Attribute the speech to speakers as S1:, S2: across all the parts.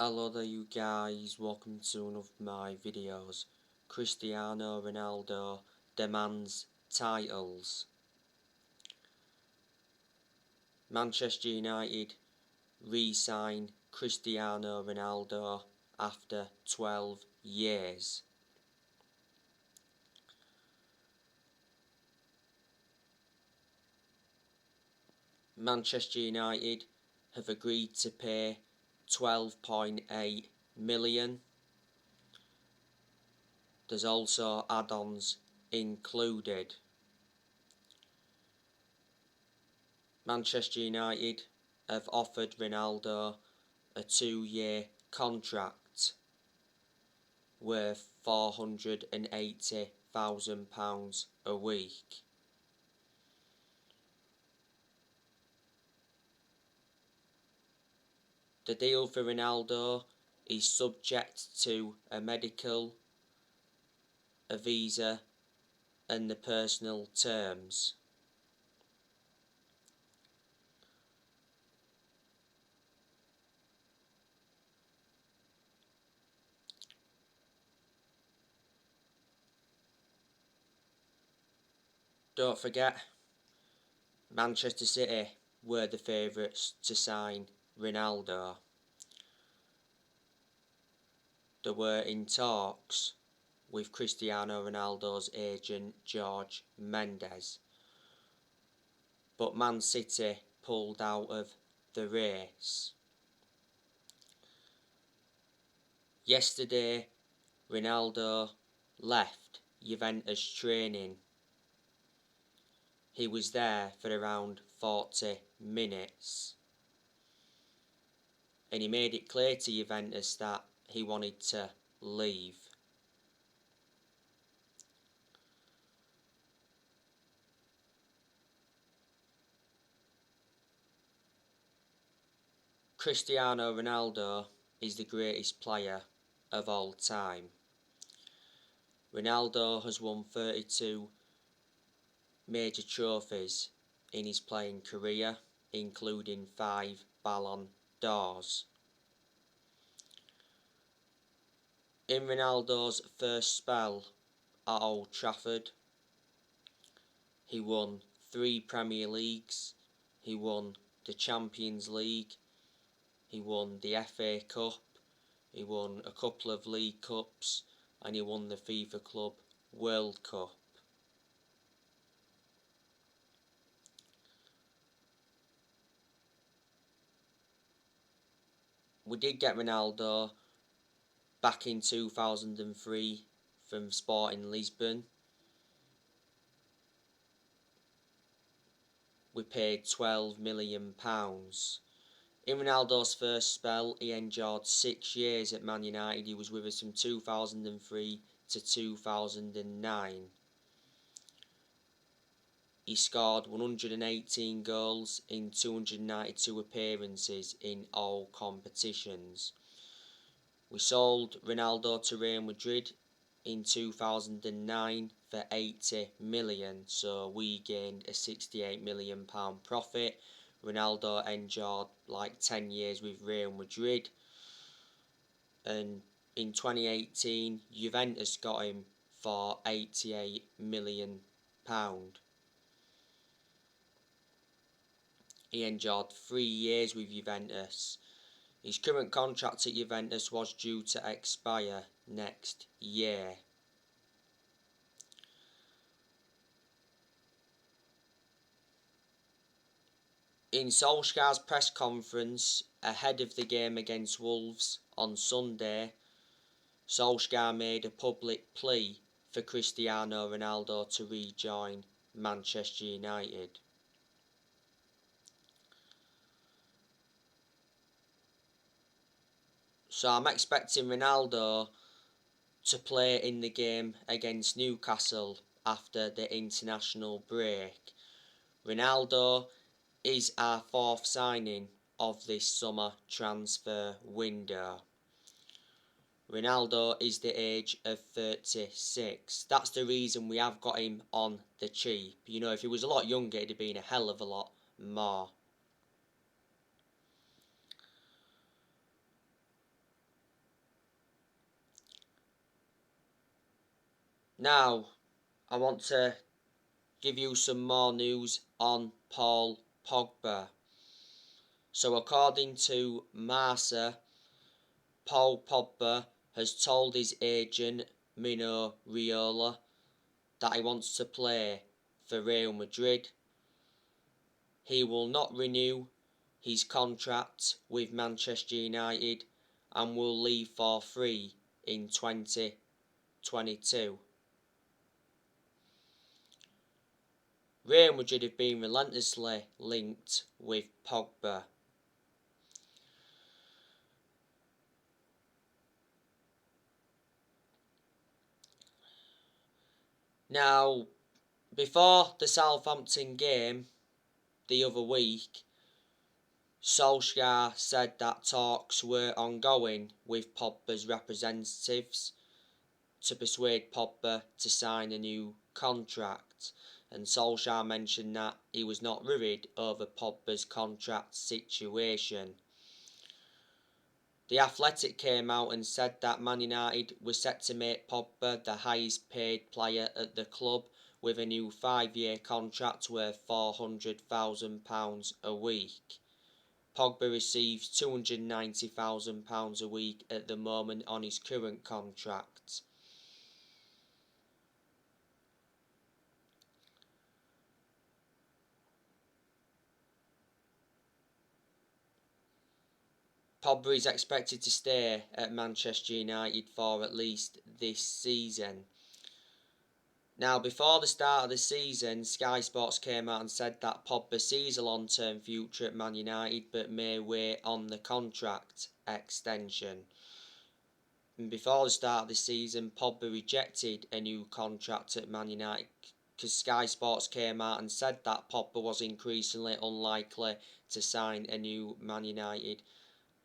S1: Hello there you guys, welcome to one of my videos. Cristiano Ronaldo demands titles. Manchester United re-sign Cristiano Ronaldo after 12 years. Manchester United have agreed to pay 12.8 million. There's also add-ons included. Manchester United have offered Ronaldo a 2-year contract worth £480,000 a week. The deal for Ronaldo is subject to a medical, a visa and the personal terms. Don't forget, Manchester City were the favourites to sign Ronaldo. They were in talks with Cristiano Ronaldo's agent George Mendes, but Man City pulled out of the race. Yesterday, Ronaldo left Juventus training. He was there for around 40 minutes. And he made it clear to Juventus that he wanted to leave. Cristiano Ronaldo is the greatest player of all time. Ronaldo has won 32 major trophies in his playing career, including 5 Ballon d'Ors. In Ronaldo's first spell at Old Trafford, he won 3 Premier Leagues, he won the Champions League, he won the FA Cup, he won a couple of League Cups, and he won the FIFA Club World Cup. We did get Ronaldo back in 2003 from Sporting Lisbon. We paid £12 million. In Ronaldo's first spell, he endured 6 years at Man United. He was with us from 2003 to 2009. He scored 118 goals in 292 appearances in all competitions. We sold Ronaldo to Real Madrid in 2009 for 80 million, so we gained a £68 million profit. Ronaldo endured like 10 years with Real Madrid, and in 2018 Juventus got him for £88 million. He endured 3 years with Juventus. His current contract at Juventus was due to expire next year. In Solskjaer's press conference ahead of the game against Wolves on Sunday, Solskjaer made a public plea for Cristiano Ronaldo to rejoin Manchester United. So I'm expecting Ronaldo to play in the game against Newcastle after the international break. Ronaldo is our 4th signing of this summer transfer window. Ronaldo is the age of 36. That's the reason we have got him on the cheap. You know, if he was a lot younger, it'd have been a hell of a lot more. Now, I want to give you some more news on Paul Pogba. So according to Marca, Paul Pogba has told his agent Mino Raiola that he wants to play for Real Madrid. He will not renew his contract with Manchester United and will leave for free in 2022. Real Madrid have been relentlessly linked with Pogba. Now, before the Southampton game the other week, Solskjaer said that talks were ongoing with Pogba's representatives to persuade Pogba to sign a new contract, and Solskjaer mentioned that he was not worried over Pogba's contract situation. The Athletic came out and said that Man United was set to make Pogba the highest paid player at the club with a new 5-year contract worth £400,000 a week. Pogba receives £290,000 a week at the moment on his current contract. Pogba is expected to stay at Manchester United for at least this season. Now, before the start of the season, Sky Sports came out and said that Pogba sees a long-term future at Man United but may wait on the contract extension. And before the start of the season, Pogba rejected a new contract at Man United because Sky Sports came out and said that Pogba was increasingly unlikely to sign a new Man United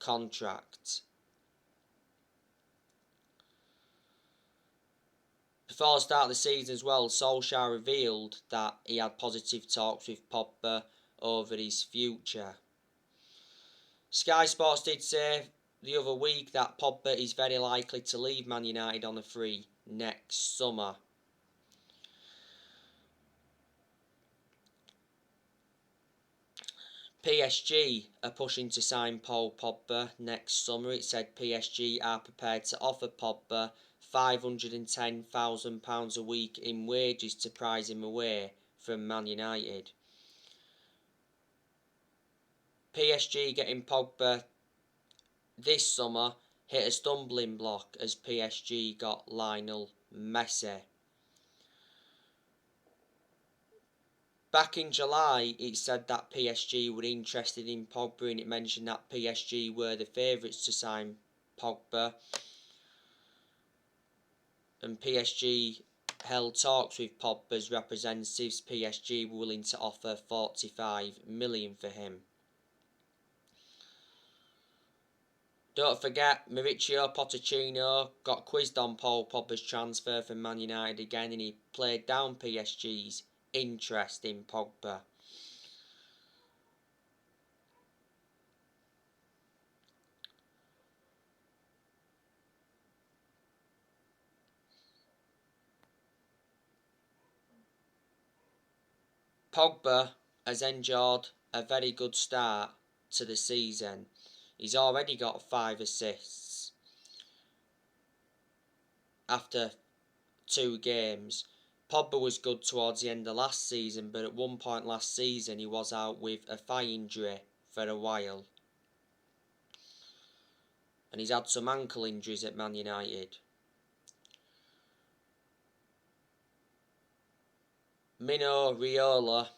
S1: contract. Before the start of the season as well, Solskjaer revealed that he had positive talks with Pogba over his future. Sky Sports did say the other week that Pogba is very likely to leave Man United on a free next summer. PSG are pushing to sign Paul Pogba next summer. It said PSG are prepared to offer Pogba £510,000 a week in wages to prize him away from Man United. PSG getting Pogba this summer hit a stumbling block as PSG got Lionel Messi. Back in July, it said that PSG were interested in Pogba, and it mentioned that PSG were the favourites to sign Pogba. And PSG held talks with Pogba's representatives. PSG were willing to offer $45 million for him. Don't forget, Mauricio Pochettino got quizzed on Paul Pogba's transfer from Man United again, and he played down PSG's interest in Pogba. Pogba has enjoyed a very good start to the season. He's already got 5 assists after 2 games. Pogba was good towards the end of last season, but at one point last season he was out with a thigh injury for a while. And he's had some ankle injuries at Man United. Mino Raiola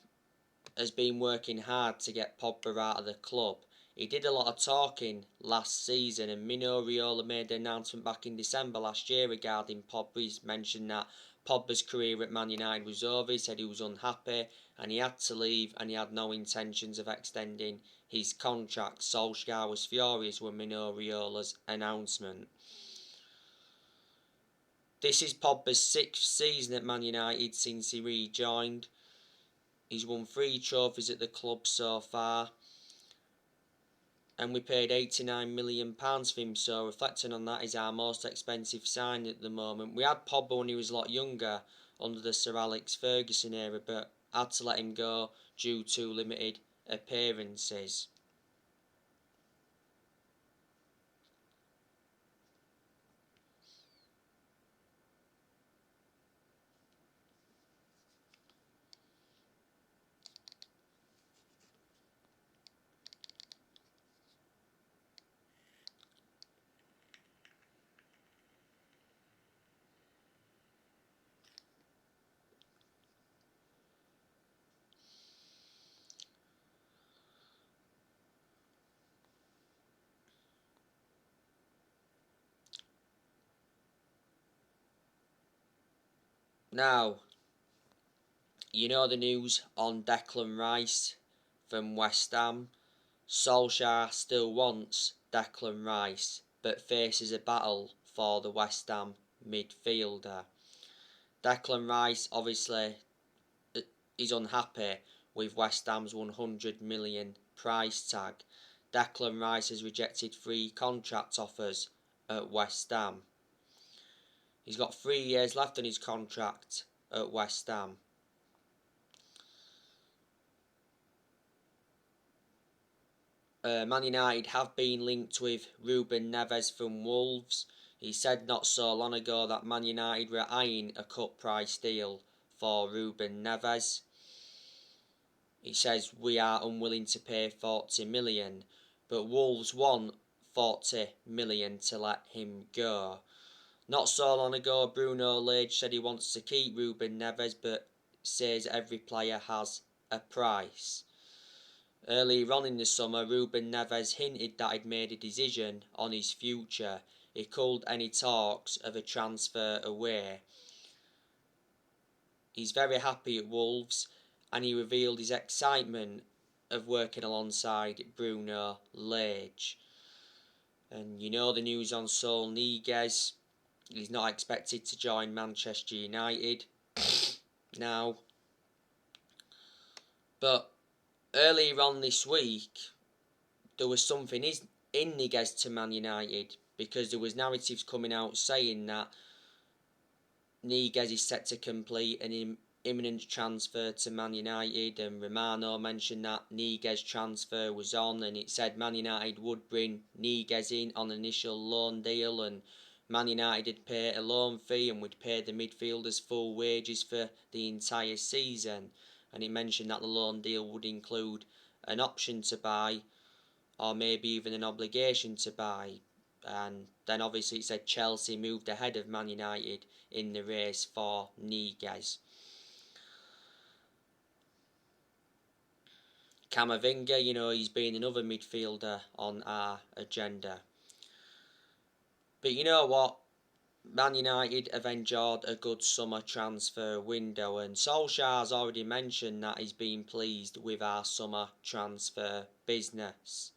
S1: has been working hard to get Pogba out of the club. He did a lot of talking last season, and Mino Raiola made an announcement back in December last year regarding Pogba. He mentioned that Pogba's career at Man United was over. He said he was unhappy and he had to leave, and he had no intentions of extending his contract. Solskjaer was furious with Mino Raiola's announcement. This is Pogba's 6th season at Man United since he rejoined. He's won 3 trophies at the club so far. and we paid £89 million for him, so reflecting on that, he's our most expensive signing at the moment. We had Pogba when he was a lot younger under the Sir Alex Ferguson era, but had to let him go due to limited appearances. Now, you know the news on Declan Rice from West Ham. Solskjaer still wants Declan Rice, but faces a battle for the West Ham midfielder. Declan Rice obviously is unhappy with West Ham's 100 million price tag. Declan Rice has rejected 3 contract offers at West Ham. He's got 3 years left on his contract at West Ham. Man United have been linked with Ruben Neves from Wolves. He said not so long ago that Man United were eyeing a cut price deal for Ruben Neves. He says we are unwilling to pay 40 million, but Wolves want 40 million to let him go. Not so long ago, Bruno Lage said he wants to keep Ruben Neves, but says every player has a price. Earlier on in the summer, Ruben Neves hinted that he'd made a decision on his future. He called any talks of a transfer away. He's very happy at Wolves, and he revealed his excitement of working alongside Bruno Lage. And you know the news on Saul Niguez. He's not expected to join Manchester United now. But earlier on this week, there was something in Niguez to Man United, because there was narratives coming out saying that Niguez is set to complete an imminent transfer to Man United, and Romano mentioned that Niguez transfer was on, and it said Man United would bring Niguez in on an initial loan deal, and Man United would pay a loan fee and would pay the midfielders full wages for the entire season. And he mentioned that the loan deal would include an option to buy, or maybe even an obligation to buy. And then obviously it said Chelsea moved ahead of Man United in the race for Niguez. Camavinga, you know, he's been another midfielder on our agenda. But you know what? Man United have enjoyed a good summer transfer window, and Solskjaer's already mentioned that he's been pleased with our summer transfer business.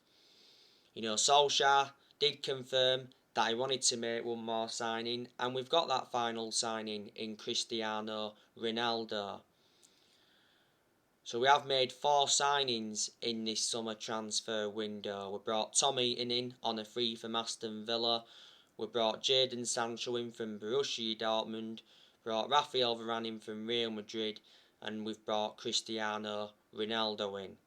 S1: You know, Solskjaer did confirm that he wanted to make one more signing, and we've got that final signing in Cristiano Ronaldo. So we have made 4 signings in this summer transfer window. We brought Tom Eaton in on a free from Aston Villa. We brought Jadon Sancho in from Borussia Dortmund. Brought Rafael Varane in from Real Madrid. And we've brought Cristiano Ronaldo in.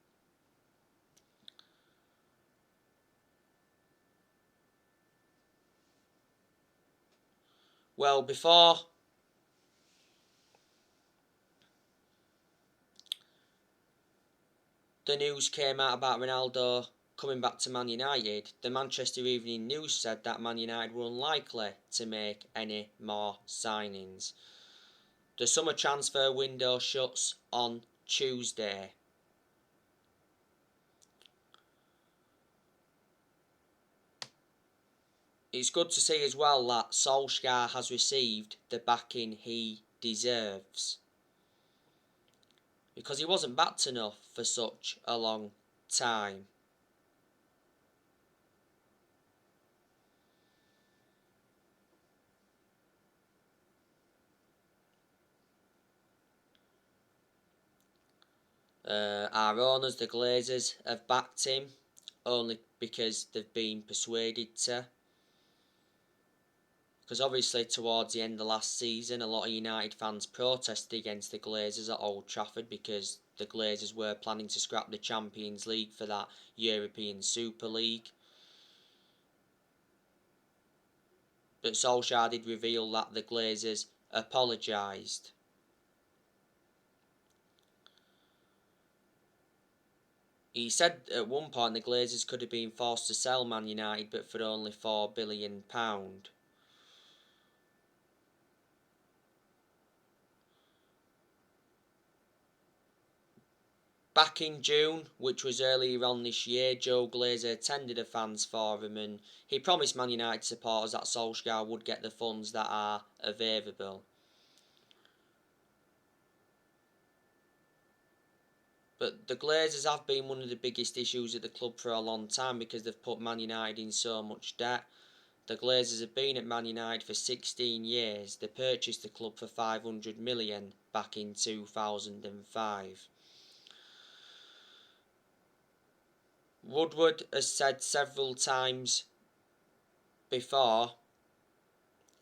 S1: Well, before the news came out about Ronaldo coming back to Man United, the Manchester Evening News said that Man United were unlikely to make any more signings. The summer transfer window shuts on Tuesday. It's good to see as well that Solskjaer has received the backing he deserves, because he wasn't backed enough for such a long time. Our owners, the Glazers, have backed him, only because they've been persuaded to. Because obviously towards the end of last season, a lot of United fans protested against the Glazers at Old Trafford because the Glazers were planning to scrap the Champions League for that European Super League. But Solskjaer did reveal that the Glazers apologised. He said at one point the Glazers could have been forced to sell Man United, but for only £4 billion. Back in June, which was earlier on this year, Joe Glazer attended a fans forum and he promised Man United supporters that Solskjaer would get the funds that are available. But the Glazers have been one of the biggest issues at the club for a long time because they've put Man United in so much debt. The Glazers have been at Man United for 16 years. They purchased the club for $500 million back in 2005. Woodward has said several times before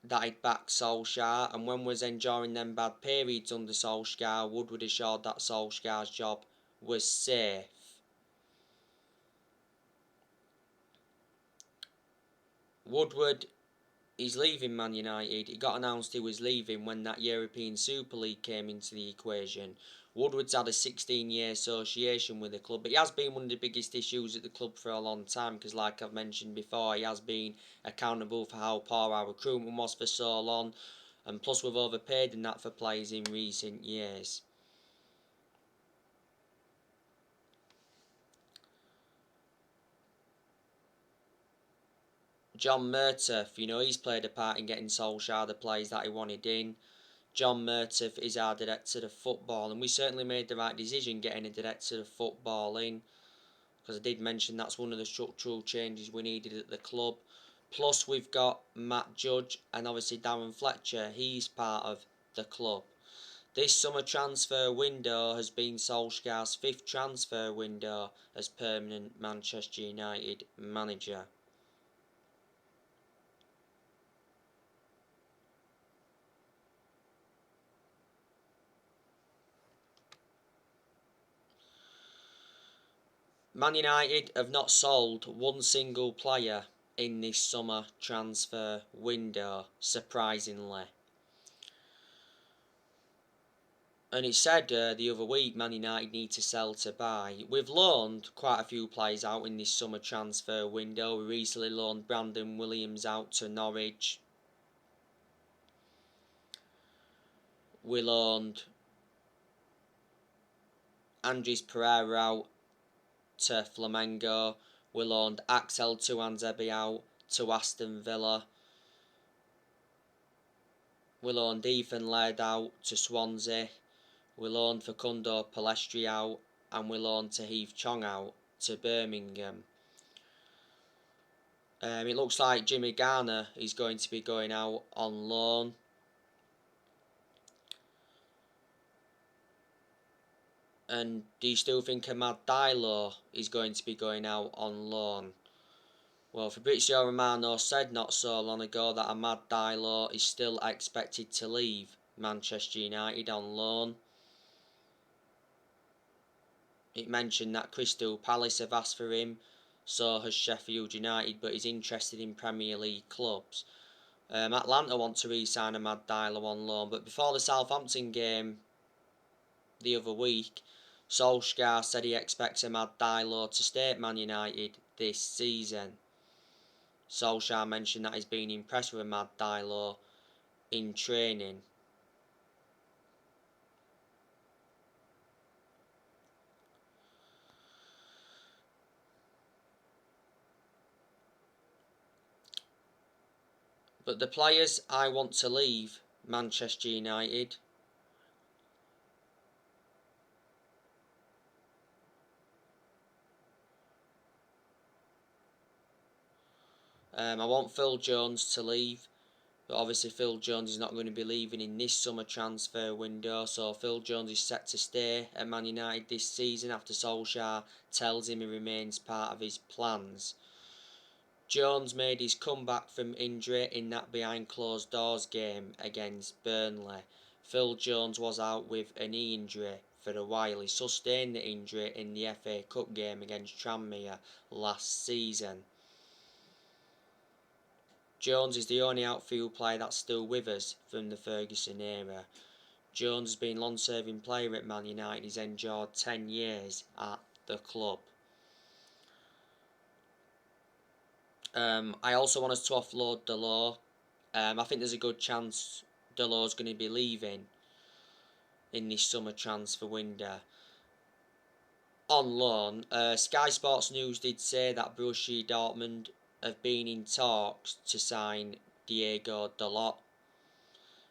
S1: that he'd back Solskjaer, and when was enduring them bad periods under Solskjaer, Woodward assured that Solskjaer's job was safe. Woodward is leaving Man United. It got announced he was leaving when that European Super League came into the equation. Woodward's had a 16-year association with the club, but he has been one of the biggest issues at the club for a long time because, like I've mentioned before, he has been accountable for how poor our recruitment was for so long, and plus we've overpaid in that for players in recent years. John Murtough, he's played a part in getting Solskjaer the players that he wanted in. John Murtough is our director of football, and we certainly made the right decision getting a director of football in, because I did mention that's one of the structural changes we needed at the club. Plus we've got Matt Judge and obviously Darren Fletcher, he's part of the club. This summer transfer window has been Solskjaer's 5th transfer window as permanent Manchester United manager. Man United have not sold one single player in this summer transfer window, surprisingly. And it said the other week Man United need to sell to buy. We've loaned quite a few players out in this summer transfer window. We recently loaned Brandon Williams out to Norwich. We loaned Andres Pereira out to Flamengo. We loaned Axel Tuanzebe out to Aston Villa. We loaned Ethan Laird out to Swansea. We loaned Facundo Palestri out, and we loaned Tahith Chong out to Birmingham. It looks like Jimmy Garner is going to be going out on loan. And do you still think Amad Diallo is going to be going out on loan? Well, Fabrizio Romano said not so long ago that Amad Diallo is still expected to leave Manchester United on loan. It mentioned that Crystal Palace have asked for him, so has Sheffield United, but he's interested in Premier League clubs. Atlanta want to re-sign Amad Diallo on loan, but before the Southampton game the other week, Solskjaer said he expects Amad Diallo to stay at Man United this season. Solskjaer mentioned that he's been impressed with Amad Diallo in training. But the players I want to leave Manchester United: I want Phil Jones to leave. But obviously Phil Jones is not going to be leaving in this summer transfer window, so Phil Jones is set to stay at Man United this season after Solskjaer tells him he remains part of his plans. Jones made his comeback from injury in that behind closed doors game against Burnley. Phil Jones was out with a knee injury for a while. He sustained the injury in the FA Cup game against Tranmere last season. Jones is the only outfield player that's still with us from the Ferguson era. Jones has been a long-serving player at Man United. He's endured 10 years at the club. I also want us to offload Delors. I think there's a good chance Delors going to be leaving in this summer transfer window on loan. Sky Sports News did say that Borussia Dortmund have been in talks to sign Diego Dalot.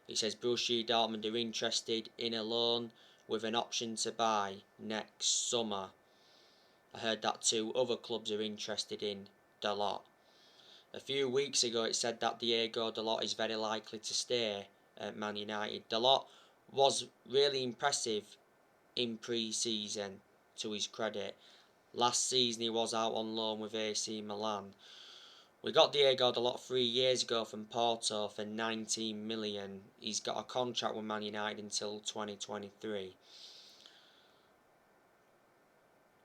S1: It says Borussia Dortmund are interested in a loan with an option to buy next summer. I heard that 2 other clubs are interested in Dalot. A few weeks ago it said that Diego Dalot is very likely to stay at Man United. Dalot was really impressive in pre-season, to his credit. Last season he was out on loan with AC Milan. We got Diego Dalot 3 years ago from Porto for 19 million. He's got a contract with Man United until 2023.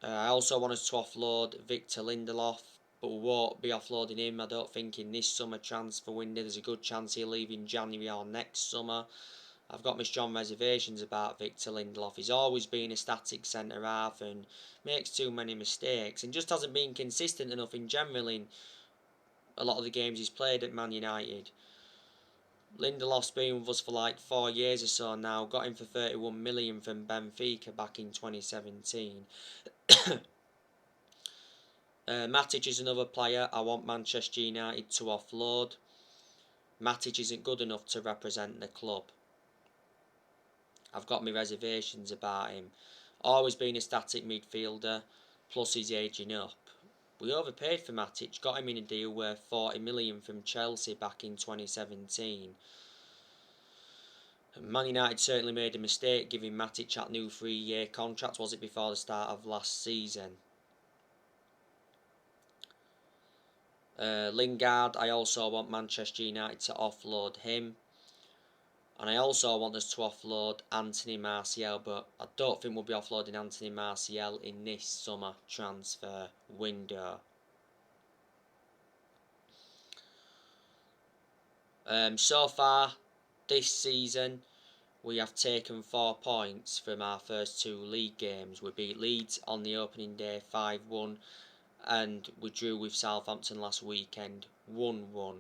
S1: I also want us to offload Victor Lindelof, but we won't be offloading him, I don't think, in this summer transfer window. There's a good chance he'll leave in January or next summer. I've got my strong reservations about Victor Lindelof. He's always been a static centre-half and makes too many mistakes and just hasn't been consistent enough in general in a lot of the games he's played at Man United. Lindelof's been with us for like 4 years or so now. Got him for 31 million from Benfica back in 2017. Matic is another player I want Manchester United to offload. Matic isn't good enough to represent the club. I've got my reservations about him. Always been a static midfielder, plus he's aging up. We overpaid for Matic, got him in a deal worth 40 million from Chelsea back in 2017. Man United certainly made a mistake giving Matic that new 3-year contract, was it before the start of last season. Lingard, I also want Manchester United to offload him. And I also want us to offload Anthony Martial, but I don't think we'll be offloading Anthony Martial in this summer transfer window. So far this season we have taken 4 points from our first 2 league games. We beat Leeds on the opening day 5-1 and we drew with Southampton last weekend 1-1.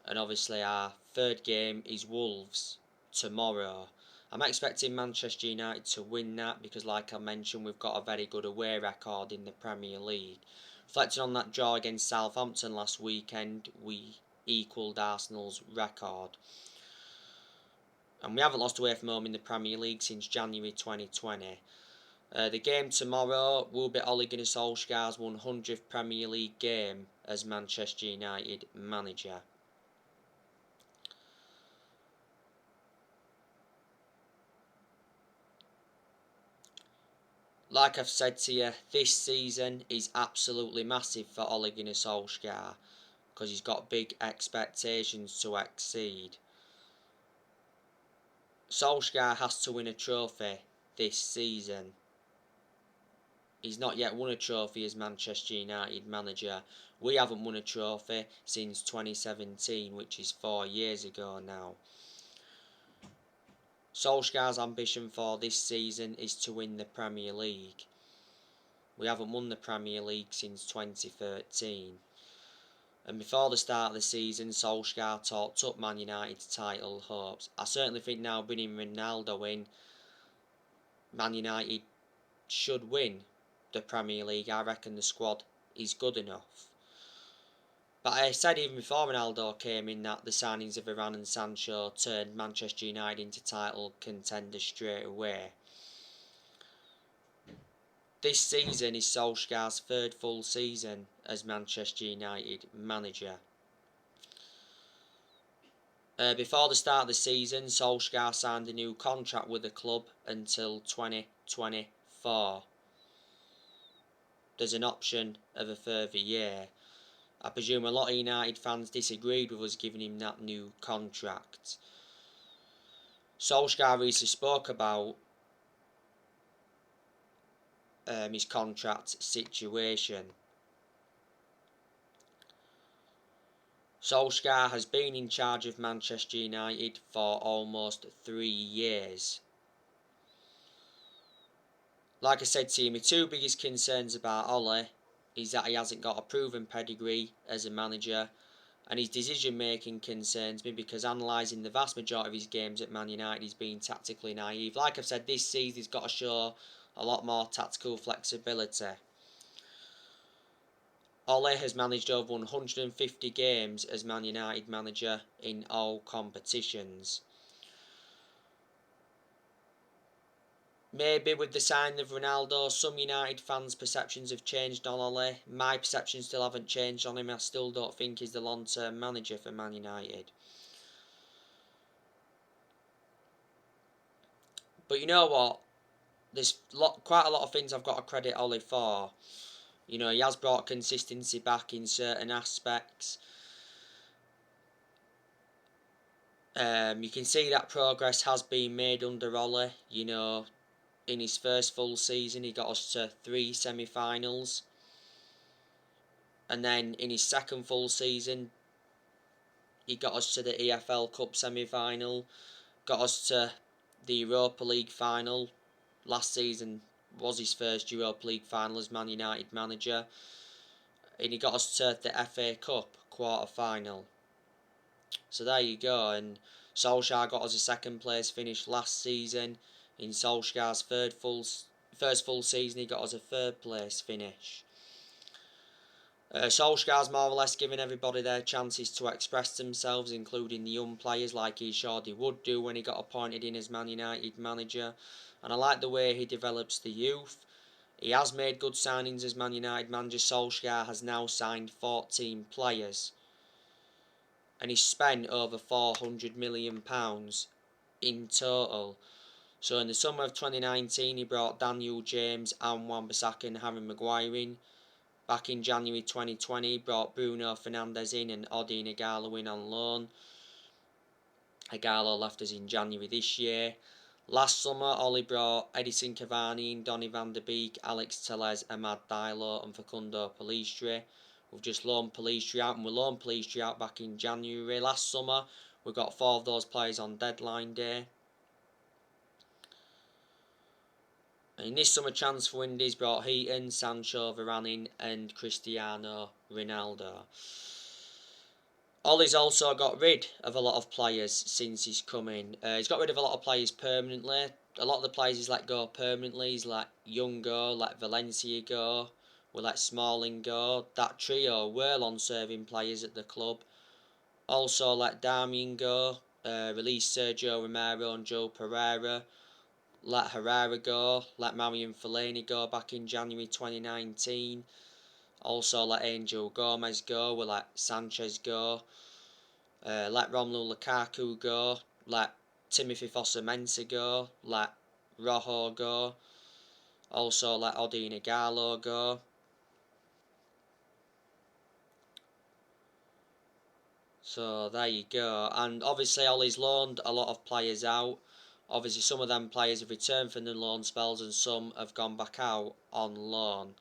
S1: And obviously our third game is Wolves tomorrow. I'm expecting Manchester United to win that because, like I mentioned, we've got a very good away record in the Premier League. Reflecting on that draw against Southampton last weekend, we equalled Arsenal's record. And we haven't lost away from home in the Premier League since January 2020. The game tomorrow will be Ole Gunnar Solskjaer's 100th Premier League game as Manchester United manager. Like I've said to you, this season is absolutely massive for Ole Gunnar Solskjaer because he's got big expectations to exceed. Solskjaer has to win a trophy this season. He's not yet won a trophy as Manchester United manager. We haven't won a trophy since 2017, which is 4 years ago now. Solskjaer's ambition for this season is to win the Premier League. We haven't won the Premier League since 2013. And before the start of the season, Solskjaer talked up Man United's title hopes. I certainly think now bringing Ronaldo in, Man United should win the Premier League. I reckon the squad is good enough. But I said even before Ronaldo came in that the signings of Varane and Sancho turned Manchester United into title contenders straight away. This season is Solskjaer's 3rd full season as Manchester United manager. Before the start of the season, Solskjaer signed a new contract with the club until 2024. There's an option of a further year. I presume a lot of United fans disagreed with us giving him that new contract. Solskjaer recently spoke about his contract situation. Solskjaer has been in charge of Manchester United for almost 3 years. Like I said to you, my two biggest concerns about Ole is that he hasn't got a proven pedigree as a manager, and his decision making concerns me because analysing the vast majority of his games at Man United he's been tactically naive. Like I've said, this season he's got to show a lot more tactical flexibility. Ole has managed over 150 games as Man United manager in all competitions. Maybe with the signing of Ronaldo, some United fans' perceptions have changed on Ole. My perceptions still haven't changed on him. I still don't think he's the long-term manager for Man United. But you know what? There's quite a lot of things I've got to credit Ole for. You know, he has brought consistency back in certain aspects. You can see that progress has been made under Ole. You know, in his first full season, he got us to 3 semi-finals. And then in his second full season, he got us to the EFL Cup semi-final, got us to the Europa League final. Last season was his first Europa League final as Man United manager. And he got us to the FA Cup quarter-final. So there you go. And Solskjaer got us a second place finish last season. In Solskjaer's first full season, he got us a third place finish. Solskjaer's more or less given everybody their chances to express themselves, including the young players, like he showed he would do when he got appointed in as Man United manager. And I like the way he develops the youth. He has made good signings as Man United manager. Solskjaer has now signed 14 players. And he's spent over £400 million in total. So in the summer of 2019, he brought Daniel James, and Wan-Bissaka and Harry Maguire in. Back in January 2020, he brought Bruno Fernandes in and Odion Ighalo in on loan. Ighalo left us in January this year. Last summer, Ole brought Edison Cavani in, Donny van der Beek, Alex Telles, Amad Diallo and Facundo Pellistri. We've just loaned Pellistri out, and we loaned Pellistri out back in January. Last summer, we got 4 of those players on deadline day. In this summer transfer window, he's brought Heaton, Sancho, Varane and Cristiano Ronaldo. Ole's also got rid of a lot of players since he's come in. He's got rid of a lot of players permanently. A lot of the players he's let go permanently. He's let Young go, let Valencia go, we let Smalling go. That trio were long-serving players at the club. Also let Darmian go, released Sergio Romero and Joe Pereira. Let Herrera go, let Marian Fellaini go back in January 2019. Also let Angel Gomez go, we let Sanchez go. Let Romelu Lukaku go, let Timothy Fosu-Mensah go, let Rojo go. Also let Odion Ighalo go. So there you go. And obviously Ole's loaned a lot of players out. Obviously some of them players have returned from the loan spells and some have gone back out on loan.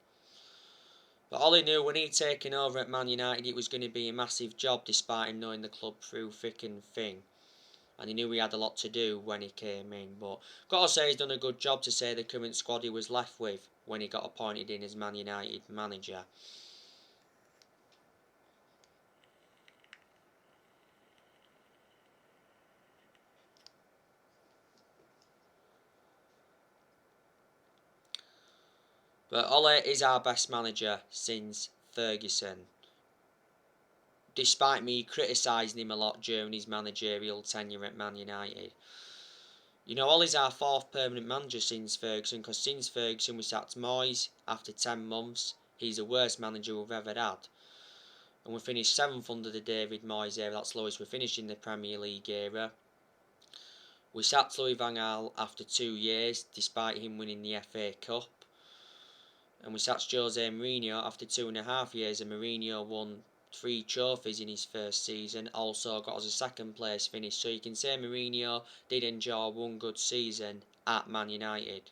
S1: But Ole knew when he'd taken over at Man United it was going to be a massive job, despite him knowing the club through thick and thin. And he knew he had a lot to do when he came in. But got to say he's done a good job to say the current squad he was left with when he got appointed in as Man United manager. But Ole is our best manager since Ferguson. Despite me criticising him a lot during his managerial tenure at Man United. You know, Ole's our 4th permanent manager since Ferguson, because since Ferguson we sacked Moyes after 10 months. He's the worst manager we've ever had. and we finished 7th under the David Moyes era. That's lowest we finished in the Premier League era. We sacked Louis van Gaal after 2 years, despite him winning the FA Cup. And we sacked Jose Mourinho after 2.5 years, and Mourinho won 3 trophies in his first season, also got us a 2nd place finish. So you can say Mourinho did enjoy one good season at Man United.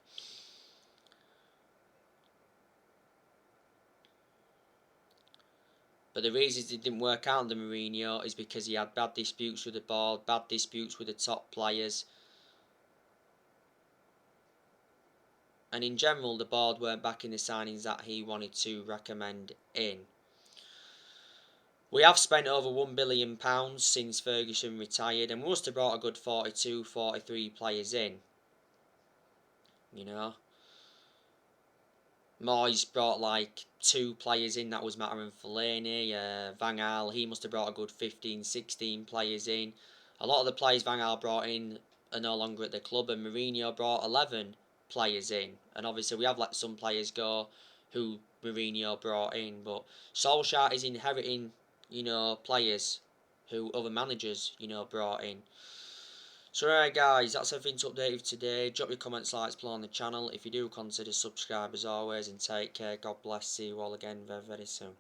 S1: But the reasons it didn't work out under Mourinho is because he had bad disputes with the board, bad disputes with the top players. And in general, the board weren't backing the signings that he wanted to recommend in. We have spent over £1 billion since Ferguson retired, and we must have brought a good 42, 43 players in. You know, Moyes brought like 2 players in, that was Mata and Fellaini. Van Gaal, he must have brought a good 15, 16 players in. A lot of the players Van Gaal brought in are no longer at the club, and Mourinho brought 11 players in. And obviously we have let some players go who Mourinho brought in, but Solskjaer is inheriting, you know, players who other managers, you know, brought in. So alright guys, that's everything to update you today. Drop your comments, likes below on the channel. If you do, consider subscribe as always, and take care. God bless. See you all again very, very soon.